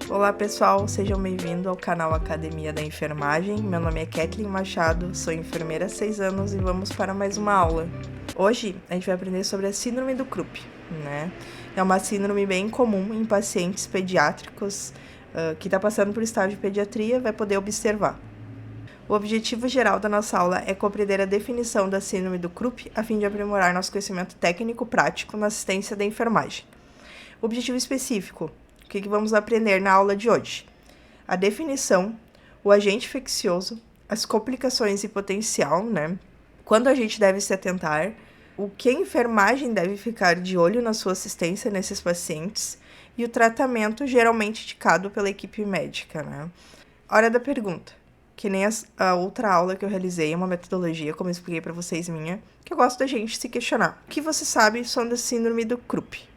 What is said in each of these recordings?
Olá pessoal, sejam bem-vindos ao canal Academia da Enfermagem. Meu nome é Kathleen Machado, sou enfermeira há 6 anos e vamos para mais uma aula. Hoje a gente vai aprender sobre a síndrome do Krupp, né? É uma síndrome bem comum em pacientes pediátricos que está passando por estágio de pediatria, vai poder observar. O objetivo geral da nossa aula é compreender a definição da síndrome do Krupp a fim de aprimorar nosso conhecimento técnico-prático na assistência da enfermagem. O objetivo específico: o que vamos aprender na aula de hoje? A definição, o agente infeccioso, as complicações e potencial, né? Quando a gente deve se atentar, o que a enfermagem deve ficar de olho na sua assistência nesses pacientes e o tratamento geralmente indicado pela equipe médica, né? Hora da pergunta. Que nem a outra aula que eu realizei, uma metodologia, como eu expliquei para vocês minha, que eu gosto da gente se questionar. O que você sabe sobre a síndrome do Krupp?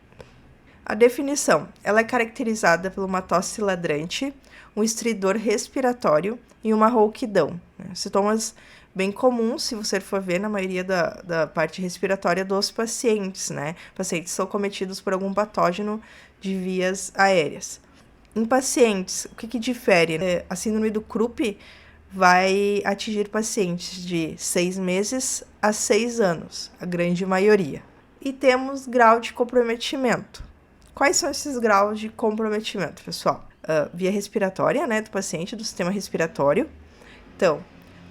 A definição, ela é caracterizada por uma tosse ladrante, um estridor respiratório e uma rouquidão. Né? Sintomas bem comuns, se você for ver, na maioria da parte respiratória dos pacientes, né? Pacientes são cometidos por algum patógeno de vias aéreas. Em pacientes, o que difere? A síndrome do Krupp vai atingir pacientes de 6 meses a 6 anos, a grande maioria. E temos grau de comprometimento. Quais são esses graus de comprometimento, pessoal? Via respiratória, né, do paciente, do sistema respiratório. Então,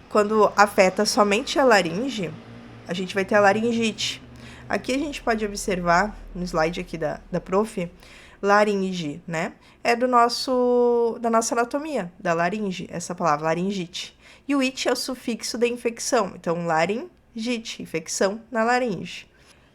quando afeta somente a laringe, a gente vai ter a laringite. Aqui a gente pode observar, no slide aqui da prof, laringe, né? É da nossa anatomia, da laringe, essa palavra, laringite. E o it é o sufixo da infecção, então laringite, infecção na laringe.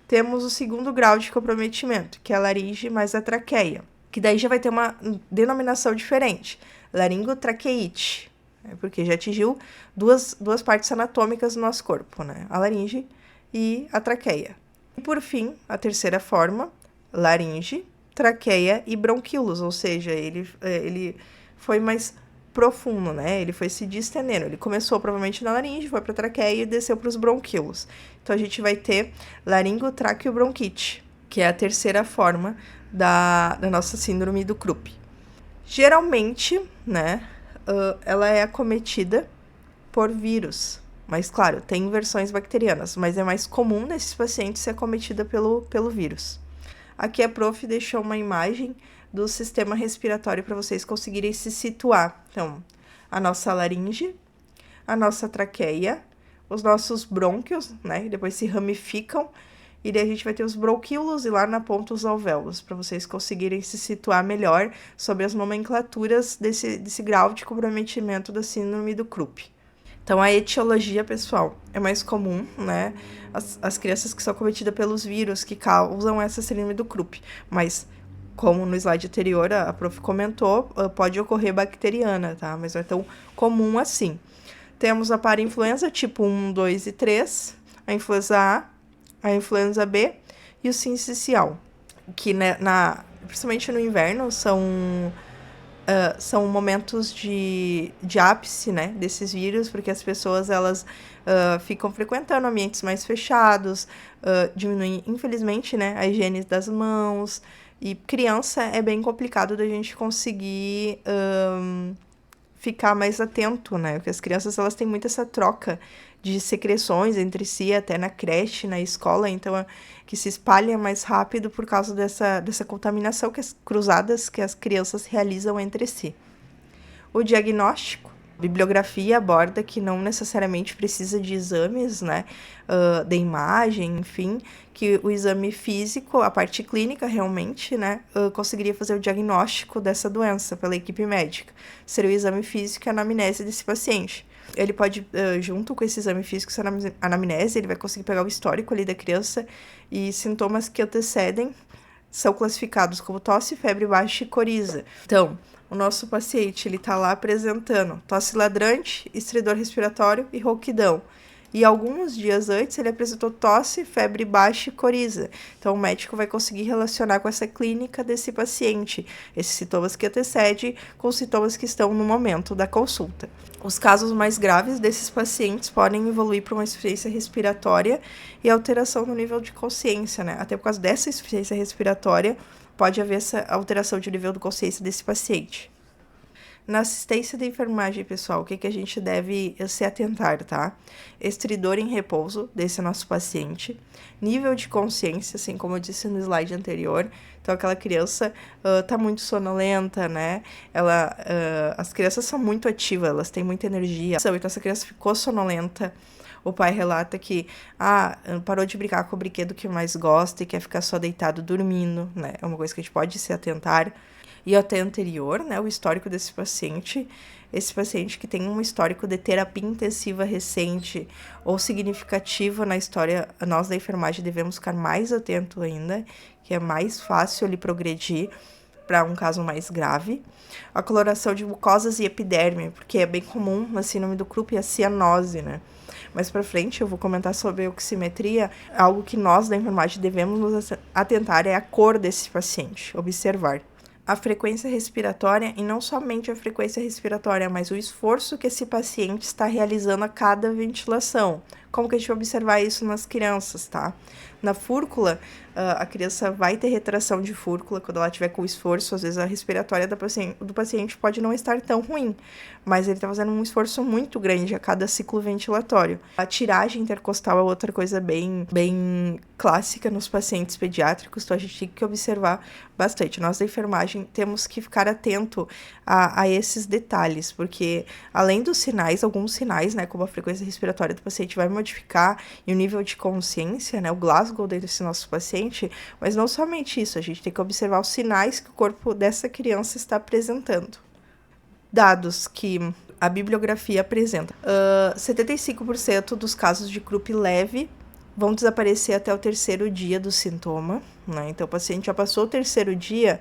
Temos o segundo grau de comprometimento, que é a laringe mais a traqueia, que daí já vai ter uma denominação diferente, laringotraqueite, né? Porque já atingiu duas partes anatômicas do nosso corpo, né? A laringe e a traqueia. E por fim, a terceira forma, laringe, traqueia e bronquíolos, ou seja, ele foi mais profundo, né? Ele foi se distendendo. Ele começou provavelmente na laringe, foi para a traqueia e desceu para os bronquíolos. Então a gente vai ter laringotraqueobronquite, que é a terceira forma da nossa síndrome do Krupp. Geralmente, né, ela é acometida por vírus. Mas, claro, tem versões bacterianas, mas é mais comum nesses pacientes ser acometida pelo vírus. Aqui a prof deixou uma imagem do sistema respiratório para vocês conseguirem se situar. Então, a nossa laringe, a nossa traqueia, os nossos brônquios, né? E depois se ramificam. E daí a gente vai ter os bronquíolos e lá na ponta os alvéolos, para vocês conseguirem se situar melhor sobre as nomenclaturas desse grau de comprometimento da síndrome do Krupp. Então, a etiologia, pessoal, é mais comum, né? As crianças que são cometidas pelos vírus que causam essa síndrome do Krupp. Mas, como no slide anterior a prof comentou, pode ocorrer bacteriana, tá? Mas não é tão comum assim. Temos a parainfluenza tipo 1, 2 e 3, a influenza A, a influenza B e o sincicial, que principalmente no inverno são momentos de ápice, né, desses vírus, porque as pessoas elas ficam frequentando ambientes mais fechados, diminuem, infelizmente, né, a higiene das mãos, e criança é bem complicado da gente conseguir ficar mais atento, né, porque as crianças elas têm muito essa troca de secreções entre si, até na creche, na escola, então que se espalha mais rápido por causa dessa contaminação cruzadas que as crianças realizam entre si. O diagnóstico, a bibliografia aborda que não necessariamente precisa de exames, né, de imagem, enfim, que o exame físico, a parte clínica realmente, né, conseguiria fazer o diagnóstico dessa doença pela equipe médica. Seria o exame físico e a anamnese desse paciente. Ele pode, junto com esse exame físico, essa anamnese, ele vai conseguir pegar o histórico ali da criança e sintomas que antecedem são classificados como tosse, febre baixa e coriza. Então, o nosso paciente, ele tá lá apresentando tosse ladrante, estridor respiratório e rouquidão. E alguns dias antes ele apresentou tosse, febre baixa e coriza. Então o médico vai conseguir relacionar com essa clínica desse paciente, esses sintomas que antecedem com os sintomas que estão no momento da consulta. Os casos mais graves desses pacientes podem evoluir para uma insuficiência respiratória e alteração no nível de consciência, né? Até por causa dessa insuficiência respiratória, pode haver essa alteração de nível de consciência desse paciente. Na assistência de enfermagem, pessoal, o que a gente deve se atentar, tá? Estridor em repouso desse nosso paciente, nível de consciência, assim como eu disse no slide anterior. Então, aquela criança tá muito sonolenta, né? As crianças são muito ativas, elas têm muita energia. Então, essa criança ficou sonolenta. O pai relata que parou de brincar com o brinquedo que mais gosta e quer ficar só deitado dormindo, né? É uma coisa que a gente pode se atentar. E até anterior, né, o histórico desse paciente, esse paciente que tem um histórico de terapia intensiva recente ou significativa na história, nós da enfermagem devemos ficar mais atento ainda, que é mais fácil ele progredir para um caso mais grave. A coloração de mucosas e epiderme, porque é bem comum na síndrome do Krupp a cianose, né? Mais para frente eu vou comentar sobre a oximetria. Algo que nós da enfermagem devemos nos atentar é a cor desse paciente, observar a frequência respiratória, e não somente a frequência respiratória, mas o esforço que esse paciente está realizando a cada ventilação. Como que a gente vai observar isso nas crianças, tá? Na fúrcula, a criança vai ter retração de fúrcula quando ela tiver com esforço. Às vezes a respiratória do paciente pode não estar tão ruim, mas ele está fazendo um esforço muito grande a cada ciclo ventilatório. A tiragem intercostal é outra coisa bem clássica nos pacientes pediátricos, então a gente tem que observar bastante. Nós da enfermagem temos que ficar atento a esses detalhes, porque além dos sinais, alguns sinais, né, como a frequência respiratória do paciente vai modificar e o nível de consciência, né, o Glasgow desse nosso paciente, mas não somente isso, a gente tem que observar os sinais que o corpo dessa criança está apresentando. Dados que a bibliografia apresenta. 75% dos casos de Krupp leve vão desaparecer até o 3º dia do sintoma, né? Então, o paciente já passou o 3º dia,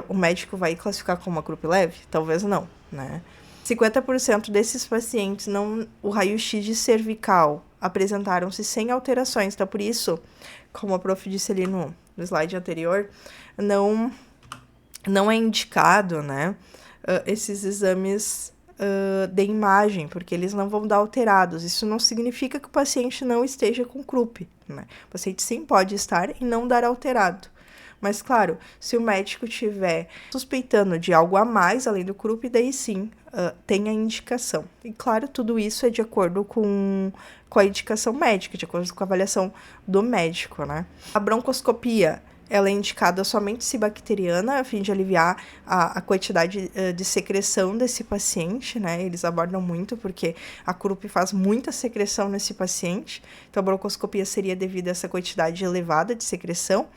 o médico vai classificar como uma Krupp leve? Talvez não, né? 50% desses pacientes, o raio-x de cervical apresentaram-se sem alterações. Então, por isso, como a prof disse ali no slide anterior, não é indicado, né, esses exames de imagem, porque eles não vão dar alterados. Isso não significa que o paciente não esteja com Krupp, né? O paciente sim pode estar e não dar alterado. Mas, claro, se o médico estiver suspeitando de algo a mais além do Krupp, daí sim tem a indicação. E, claro, tudo isso é de acordo com a indicação médica, de acordo com a avaliação do médico, né? A broncoscopia, ela é indicada somente se bacteriana, a fim de aliviar a quantidade de secreção desse paciente, né? Eles abordam muito porque a Krupp faz muita secreção nesse paciente, então a broncoscopia seria devido a essa quantidade elevada de secreção.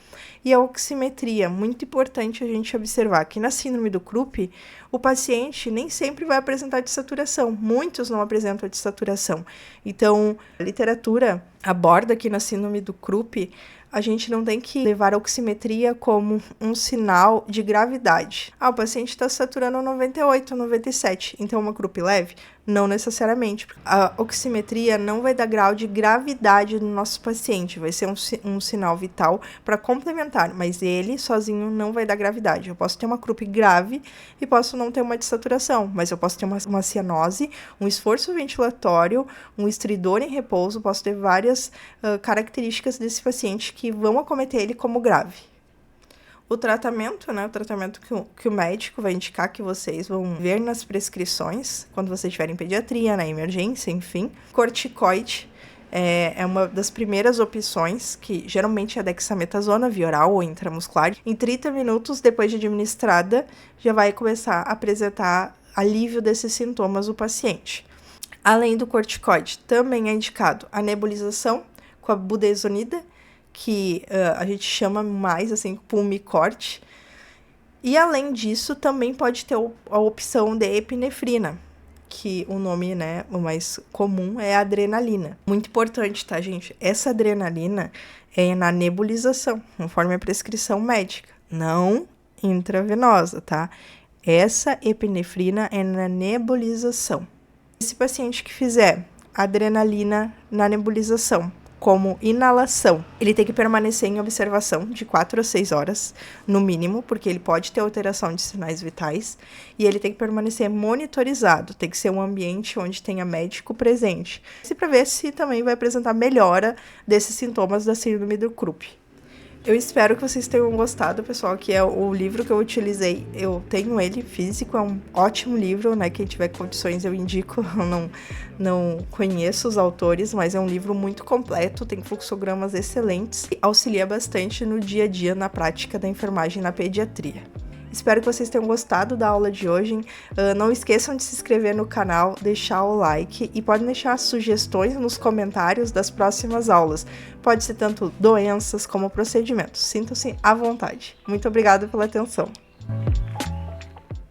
E a oximetria, muito importante a gente observar que na síndrome do Krupp, o paciente nem sempre vai apresentar dessaturação, muitos não apresentam dessaturação. Então, a literatura aborda que na síndrome do Krupp, a gente não tem que levar a oximetria como um sinal de gravidade. O paciente está saturando 98, 97, então uma Krupp leve? Não necessariamente. A oximetria não vai dar grau de gravidade no nosso paciente, vai ser um sinal vital para complementar, mas ele sozinho não vai dar gravidade. Eu posso ter uma Krupp grave e posso não ter uma dessaturação, mas eu posso ter uma cianose, um esforço ventilatório, um estridor em repouso, posso ter várias características desse paciente que vão acometer ele como grave. O tratamento, né, o tratamento que o médico vai indicar, que vocês vão ver nas prescrições, quando vocês estiverem em pediatria, na emergência, enfim. Corticoide é uma das primeiras opções, que geralmente é a dexametasona, via oral ou intramuscular. Em 30 minutos depois de administrada, já vai começar a apresentar alívio desses sintomas do paciente. Além do corticoide, também é indicado a nebulização com a budesonida, que a gente chama mais assim Pulmicort. E além disso, também pode ter a opção de epinefrina, que o nome, né, o mais comum é adrenalina. Muito importante, tá, gente? Essa adrenalina é na nebulização, conforme a prescrição médica, não intravenosa, tá? Essa epinefrina é na nebulização. Esse paciente que fizer adrenalina na nebulização como inalação, ele tem que permanecer em observação de 4 a 6 horas, no mínimo, porque ele pode ter alteração de sinais vitais, e ele tem que permanecer monitorizado, tem que ser um ambiente onde tenha médico presente, para ver se também vai apresentar melhora desses sintomas da síndrome do Krupp. Eu espero que vocês tenham gostado, pessoal, que é o livro que eu utilizei. Eu tenho ele físico, é um ótimo livro, né? Quem tiver condições eu indico. Eu não conheço os autores, mas é um livro muito completo, tem fluxogramas excelentes e auxilia bastante no dia a dia na prática da enfermagem na pediatria. Espero que vocês tenham gostado da aula de hoje. Não esqueçam de se inscrever no canal, deixar o like e podem deixar sugestões nos comentários das próximas aulas. Pode ser tanto doenças como procedimentos. Sintam-se à vontade. Muito obrigada pela atenção.